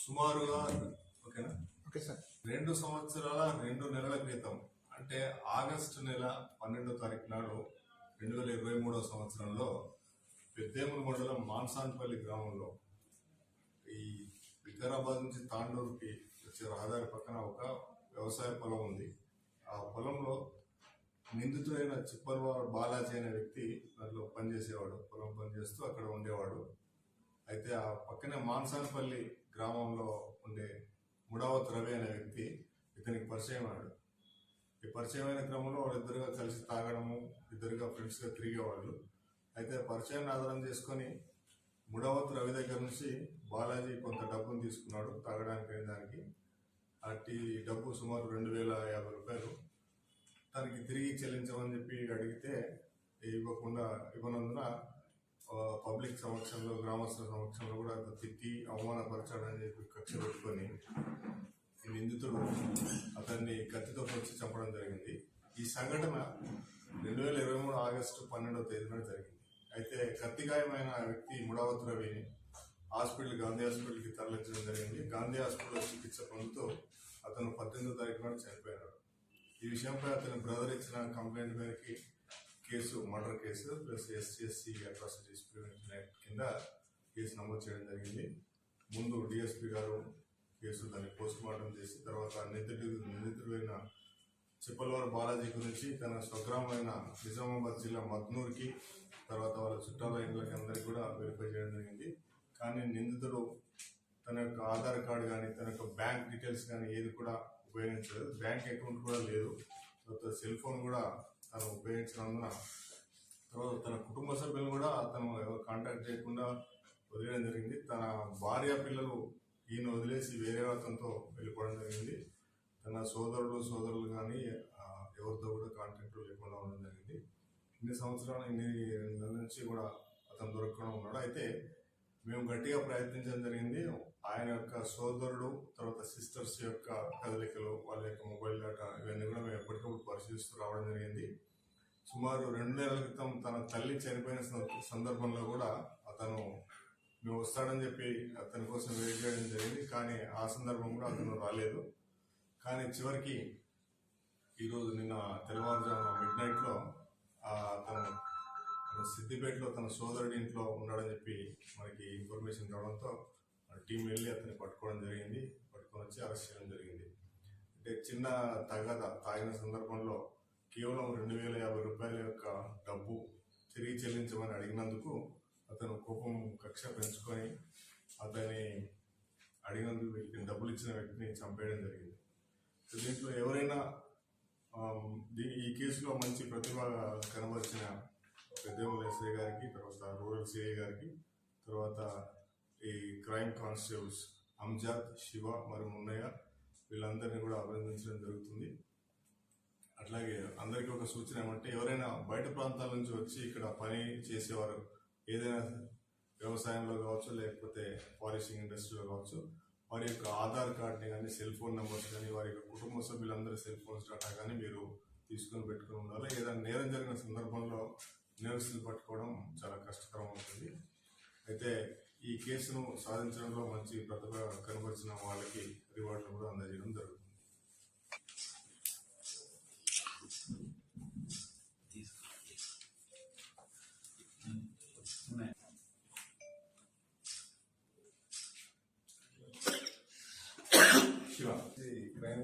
సుమారుగా ఓకేనా okay sir 2 సంవత్సరాల 2 నెలల క్రితం అంటే ఆగస్టు నెల 12వ తారీఖు నాడు 2023వ సంవత్సరంలో పెద్దేముల మండలం మాన్సాన్పల్లి గ్రామంలో ఈ వికారాబాద్ నుంచి తాండూరుకి వచ్చే రహదారి పక్కన ఒక వ్యవసాయ పొలం ఉంది. ఆ పొలంలో నిందితుడైన చిప్పల్వాడ బాలాజీ అనే వ్యక్తి దాంట్లో పనిచేసేవాడు. పొలం పనిచేస్తూ అక్కడ ఉండేవాడు. అయితే ఆ పక్కనే మాన్సాన్పల్లి గ్రామంలో ఉండే ముడావత్ రవి అనే వ్యక్తి ఇతనికి పరిచయం అయ్యాడు. ఈ పరిచయమైన క్రమంలో వాళ్ళిద్దరుగా కలిసి తాగడము, ఇద్దరుగా ఫ్రెండ్స్గా తిరిగేవాళ్ళు. అయితే పరిచయాన్ని ఆధారం చేసుకొని ముడావత్ రవి దగ్గర నుంచి బాలాజీ కొంత డబ్బును తీసుకున్నాడు తాగడానికి అయిన దానికి. అట్టి డబ్బు సుమారు 2050 రూపాయలు తనకి తిరిగి చెల్లించమని చెప్పి అడిగితే ఇవ్వనందున పబ్లిక్ సమక్షంలో, గ్రామస్తుల సమక్షంలో కూడా తిట్టి అవమానపరచాడని చెప్పి కక్ష పెట్టుకొని ఈ నిందితుడు అతన్ని కత్తితో వచ్చి చంపడం జరిగింది. ఈ సంఘటన 2023 ఆగస్టు 12వ తేదీన జరిగింది. అయితే కత్తిగాయమైన వ్యక్తి ముడావత్ రవిని గాంధీ హాస్పిటల్కి తరలించడం జరిగింది. గాంధీ హాస్పిటల్లో చికిత్స పొందుతూ అతను 18వ తారీఖు నాడు చనిపోయాడు. ఈ విషయంపై అతని బ్రదర్ ఇచ్చిన కంప్లైంట్ మేరకు murder case plus SCSC atrocities prevention act కింద కేసు నమోదు చేయడం జరిగింది. ముందు DSP గారు దాన్ని పోస్ట్ మార్టం చేసి తర్వాత నిందితుడైన చిప్పల్వాడ బాలాజీ గురించి తన స్వగ్రామైన నిజామాబాద్ జిల్లా మద్నూర్కి తర్వాత వాళ్ళ చుట్టాల ఇండ్లకి అందరికీ కూడా వెరిఫై చేయడం జరిగింది. కానీ నిందితుడు తన యొక్క ఆధార్ కార్డు కానీ తన యొక్క బ్యాంక్ డీటెయిల్స్ కానీ ఏది కూడా ఉపయోగించలేదు. బ్యాంక్ అకౌంట్ కూడా లేదు. తర్వాత సెల్ ఫోన్ కూడా తను ఉపయోగించినందున తర్వాత తన కుటుంబ సభ్యులను కూడా తను కాంటాక్ట్ చేయకుండా వదిలేయడం జరిగింది. తన భార్య పిల్లలు ఈయన వదిలేసి వేరే అతనితో వెళ్ళిపోవడం జరిగింది. తన సోదరులు కానీ ఎవరితో కూడా కాంటాక్ట్ లేకుండా ఉండడం జరిగింది. ఇన్ని నెలల నుంచి కూడా అతను దొరకకుండా ఉన్నాడు. అయితే మేము గట్టిగా ప్రయత్నించడం జరిగింది. ఆయన యొక్క సోదరుడు తర్వాత సిస్టర్స్ యొక్క కదలికలు, వాళ్ళ యొక్క మొబైల్ డేటా ఇవన్నీ కూడా మేము ఎప్పటికప్పుడు పరిశీలిస్తూ రావడం జరిగింది. సుమారు 2 నెలల క్రితం తన తల్లి చనిపోయిన సందర్భంలో కూడా అతను మేము వస్తాడని చెప్పి అతని కోసం వెయిట్ చేయడం జరిగింది. కానీ ఆ సందర్భం కూడా అతను రాలేదు. కానీ చివరికి ఈరోజు నిన్న తెల్లవారుజామున మిడ్నైట్లో అతను సిద్దిపేటలో తన సోదరుడి ఇంట్లో ఉన్నాడని చెప్పి మనకి ఇన్ఫర్మేషన్ రావడంతో టీం వెళ్ళి అతన్ని పట్టుకోవడం జరిగింది. పట్టుకొని వచ్చి అరెస్ట్ చేయడం జరిగింది. అంటే చిన్న తాగిన సందర్భంలో కేవలం 2050 రూపాయల యొక్క డబ్బు తిరిగి చెల్లించమని అడిగినందుకు అతను కోపం కక్ష పెంచుకొని అతన్ని అడిగినందుకు వ్యక్తిని డబ్బులు ఇచ్చిన వ్యక్తిని చంపేయడం జరిగింది. దీంట్లో ఎవరైనా ఈ కేసులో మంచి ప్రతిభ కనబరిచిన పెద్దేముల SI గారికి, తర్వాత రూరల్ CI గారికి, తర్వాత ఈ క్రైమ్ కానిస్టేబుల్స్ అంజాద్, శివ మరియు మున్నయ్య వీళ్ళందరినీ కూడా అభినందించడం జరుగుతుంది. అట్లాగే అందరికీ ఒక సూచన ఏమంటే ఎవరైనా బయట ప్రాంతాల నుంచి వచ్చి ఇక్కడ పని చేసేవారు ఏదైనా వ్యవసాయంలో కావచ్చు లేకపోతే పాలిషింగ్ ఇండస్ట్రీలో కావచ్చు వారి యొక్క ఆధార్ కార్డ్ని కానీ సెల్ ఫోన్ నెంబర్స్ కానీ వారి యొక్క కుటుంబ సభ్యులందరి సెల్ ఫోన్స్ డేటా కానీ మీరు తీసుకొని పెట్టుకుని ఉండాలి. ఏదైనా నేరం జరిగిన సందర్భంలో నేరస్తులు పట్టుకోవడం చాలా కష్టతరం అవుతుంది. అయితే ఈ కేసును సాధించడంలో మంచి ప్రతిభ కనబరిచిన వాళ్ళకి రివార్డులు కూడా అందజేయడం జరుగుతుంది. శివ క్రైమ్